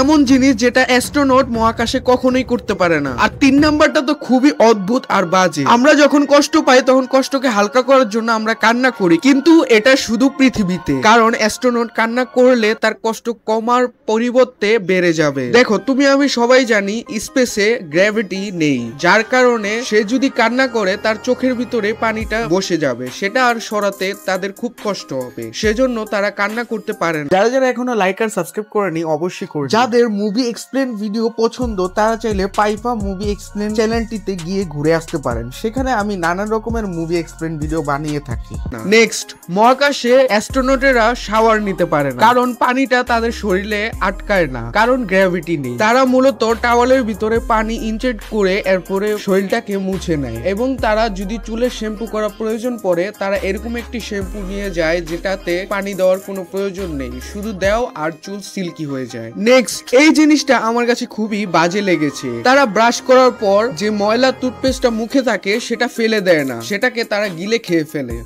এমন জিনিস যেটা অ্যাস্ট্রোনট মহাকাশে কখনোই করতে পারে না। আর 3 নাম্বারটা তো খুবই অদ্ভুত আর বাজে। আমরা যখন কষ্ট পাই তখন কষ্টকে হালকা করার জন্য আমরা কান্না করি, কিন্তু এটা শুধু পৃথিবীতে, কারণ অ্যাস্ট্রোনট কান্না করলে তার কষ্ট কমার পরিবর্তে বেড়ে যাবে। দেখো তুমি আমি সবাই জানি স্পেসে গ্র্যাভিটি নেই, যার কারণে সে যদি কান্না করে তার চোখের ভিতরে পানিটা বসে যাবে, সেটা আর সরাতে তাদের খুব কষ্ট হবে, সেজন্য তারা কান্না করতে পারে না। যারা যারা এখনো লাইক আর সাবস্ক্রাইব করেনি অবশ্যই করুন। যাদের মুভি এক্সপ্লেন ভিডিও পছন্দ তারা চাইলে পাইপা মুভি এক্সপ্লেন চ্যানেলটিতে গিয়ে ঘুরে আসতে পারেন, সেখানে আমি নানান রকমের মুভি এক্সপ্লেন ভিডিও বানিয়ে থাকি। নেক্সট, মহাকাশে অ্যাস্ট্রোনটেরা শাওয়ার নিতে পারে না, কারণ পানিটা তাদের শরীরে আটকায় না, কারণ গ্র্যাভিটি নেই। তারা মূলত টাওয়ালের ভিতরে পানি ইনজেক্ট করে এরপরে শরীরটাকে মুছে নেয়, এবং তারা যদি চুলের শ্যাম্পু করা প্রয়োজন পড়ে তারা এরকম একটি শ্যাম্পু নিয়ে যায় যেটাতে পানি দেওয়ার কোনো প্রয়োজন নেই, শুধু দেও আর চুল সিল্কি হয়ে যায়। নেক্সট, এই জিনিসটা আমার কাছে খুবই বাজে লেগেছে। তারা ব্রাশ করার পর যে ময়লা টুথপেস্টটা মুখে থাকে সেটা ফেলে দেয় না, সেটাকে তারা গিলে খেয়ে ফেলে।